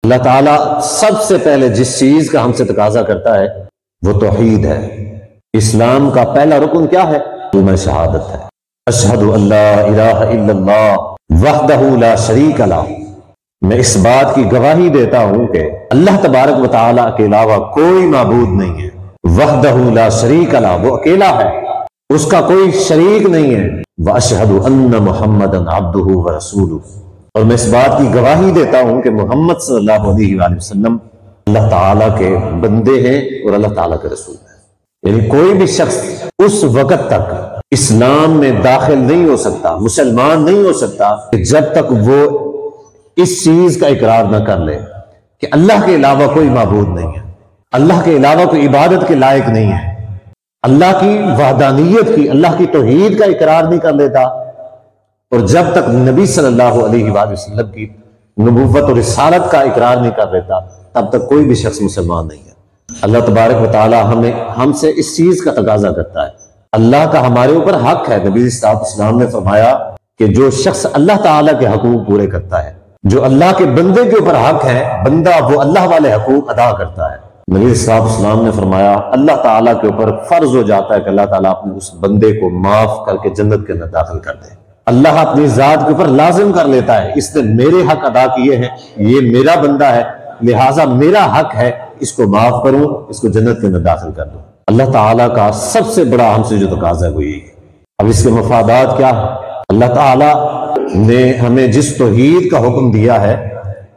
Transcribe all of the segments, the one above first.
اللہ تعالیٰ سب سے پہلے جس چیز کا ہم سے تقاضا کرتا ہے وہ توحید ہے۔ اسلام کا پہلا رکن کیا ہے؟ کلمہ شہادت ہے۔ اشہد ان لا الہ الا اللہ وحدہ لا شریک لہ، میں اس بات کی گواہی دیتا ہوں کہ اللہ تبارک و تعالیٰ کے علاوہ کوئی معبود نہیں ہے۔ وحدہ لا شریک لہ، وہ اکیلا ہے، اس کا کوئی شریک نہیں ہے۔ واشہد ان محمدا عبدہ ورسولہ، اور میں اس بات کی گواہی دیتا ہوں کہ محمد صلی اللہ علیہ وآلہ وسلم اللہ تعالیٰ کے بندے ہیں اور اللہ تعالیٰ کے رسول ہیں۔ یعنی کوئی بھی شخص اس وقت تک اسلام میں داخل نہیں ہو سکتا، مسلمان نہیں ہو سکتا کہ جب تک وہ اس چیز کا اقرار نہ کر لے کہ اللہ کے علاوہ کوئی معبود نہیں ہے، اللہ کے علاوہ کوئی عبادت کے لائق نہیں ہے، اللہ کی وحدانیت کی، اللہ کی توحید کا اقرار نہیں کر لیتا، اور جب تک نبی صلی اللہ علیہ وآلہ وسلم کی نبوت اور رسالت کا اقرار نہیں کر لیتا تب تک کوئی بھی شخص مسلمان نہیں ہے۔ اللہ تبارک و تعالی ہم سے اس چیز کا تقاضا کرتا ہے۔ اللہ کا ہمارے اوپر حق ہے۔ نبی صلی اللہ علیہ وسلم نے فرمایا کہ جو شخص اللہ تعالیٰ کے حقوق پورے کرتا ہے، جو اللہ کے بندے کے اوپر حق ہے، بندہ وہ اللہ والے حقوق ادا کرتا ہے۔ نبی صلی اللہ علیہ وسلم نے فرمایا اللہ تعالیٰ کے اوپر فرض ہو جاتا ہے کہ اللہ تعالیٰ اپنے اس بندے کو معاف کر کے جنت کے اندر داخل کر دے۔ اللہ اپنی ذات کے اوپر لازم کر لیتا ہے، اس نے میرے حق ادا کیے ہیں، یہ میرا بندہ ہے، لہٰذا میرا حق ہے اس کو معاف کروں، اس کو جنت کے اندر داخل کر دوں۔ اللہ تعالیٰ کا سب سے بڑا ہم سے جو تقاضا ہے وہ یہی ہے۔ اب اس کے مفادات کیا ہے؟ اللہ تعالیٰ نے ہمیں جس توحید کا حکم دیا ہے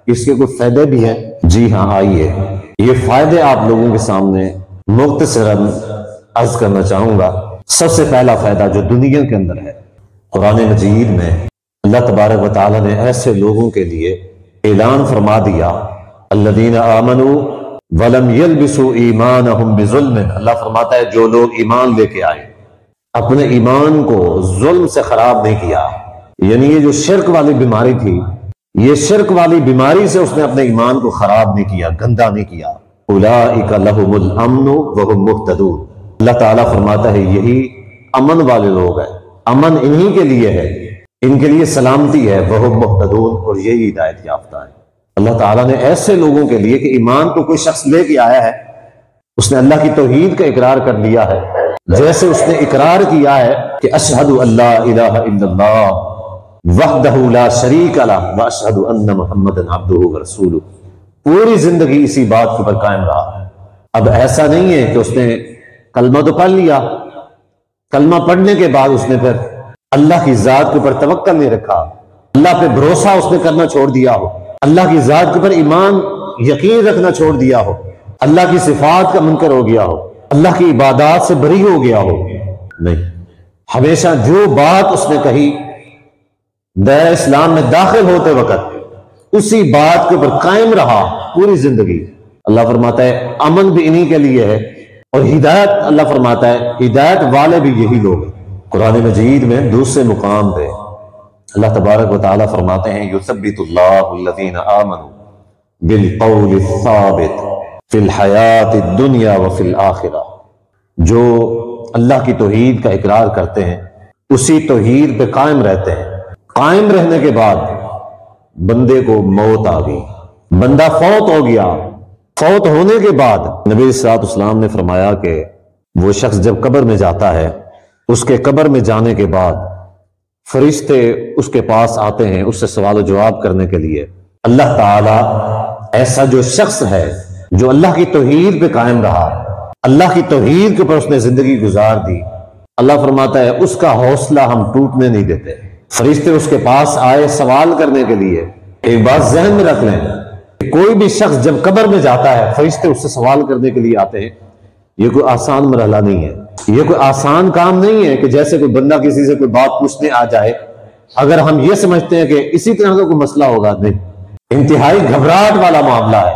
اس کے کوئی فائدے بھی ہیں؟ جی ہاں، آئیے یہ فائدے آپ لوگوں کے سامنے مختصراً عرض کرنا چاہوں گا۔ سب سے پہلا فائدہ جو دنیا کے اندر ہے، قرآن مجید میں اللہ تبارک و تعالیٰ نے ایسے لوگوں کے لیے اعلان فرما دیا، الذین آمنوا ولم یلبسوا ایمانہم بظلم۔ اللہ فرماتا ہے جو لوگ ایمان لے کے آئے، اپنے ایمان کو ظلم سے خراب نہیں کیا، یعنی یہ جو شرک والی بیماری تھی، یہ شرک والی بیماری سے اس نے اپنے ایمان کو خراب نہیں کیا، گندا نہیں کیا، اولئک لہم الامن وہم مہتدون۔ اللہ تعالیٰ فرماتا ہے یہی امن والے لوگ ہیں، امن انہی کے لیے ہے، ان کے لیے سلامتی ہے، وہم مہتدون، اور یہی ہدایت یافتہ ہے۔ اللہ تعالیٰ نے ایسے لوگوں کے لیے کہ ایمان تو کوئی شخص لے کے آیا ہے، اس نے اللہ کی توحید کا اقرار کر لیا ہے، جیسے اس نے اقرار کیا ہے کہ اشہد ان لا الہ الا اللہ وحدہ لا شریک لہ واشہد ان محمدا عبدہ ورسولہ، پوری زندگی اسی بات کے اوپر قائم رہا۔ اب ایسا نہیں ہے کہ اس نے کلمہ تو پڑھ لیا، کلمہ پڑھنے کے بعد اس نے پھر اللہ کی ذات کے اوپر توکل نہیں رکھا، اللہ پہ بھروسہ اس نے کرنا چھوڑ دیا ہو، اللہ کی ذات کے اوپر ایمان یقین رکھنا چھوڑ دیا ہو، اللہ کی صفات کا منکر ہو گیا ہو، اللہ کی عبادات سے بری ہو گیا ہو، نہیں، ہمیشہ جو بات اس نے کہی دائرہ اسلام میں داخل ہوتے وقت اسی بات کے اوپر قائم رہا پوری زندگی۔ اللہ فرماتا ہے امن بھی انہی کے لیے ہے، اور ہدایت اللہ فرماتا ہے ہدایت والے بھی یہی لوگ ہیں۔ قرآن مجید میں دوسرے مقام پہ اللہ تبارک و تعالیٰ فرماتے ہیں یثبت اللہ الذین آمنوا بالقول الثابت فی الحیات الدنیا وفی الآخرہ، جو اللہ کی توحید کا اقرار کرتے ہیں اسی توحید پہ قائم رہتے ہیں، قائم رہنے کے بعد بندے کو موت آ گئی، بندہ فوت ہو گیا، فوت ہونے کے بعد نبی صلی اللہ علیہ وسلم نے فرمایا کہ وہ شخص جب قبر میں جاتا ہے، اس کے قبر میں جانے کے بعد فرشتے اس کے پاس آتے ہیں اس سے سوال و جواب کرنے کے لیے۔ اللہ تعالیٰ ایسا جو شخص ہے جو اللہ کی توحید پہ قائم رہا، اللہ کی توحید کے اوپر اس نے زندگی گزار دی، اللہ فرماتا ہے اس کا حوصلہ ہم ٹوٹنے نہیں دیتے۔ فرشتے اس کے پاس آئے سوال کرنے کے لیے۔ ایک بات ذہن میں رکھ لیں، کوئی بھی شخص جب قبر میں جاتا ہے فرشتے اس سے سوال کرنے کے لیے آتے ہیں، یہ کوئی آسان مرحلہ نہیں ہے، یہ کوئی آسان کام نہیں ہے کہ جیسے کوئی بندہ کسی سے کوئی بات پوچھنے آ جائے، اگر ہم یہ سمجھتے ہیں کہ اسی طرح کا کوئی مسئلہ ہوگا، نہیں، انتہائی گھبراہٹ والا معاملہ ہے۔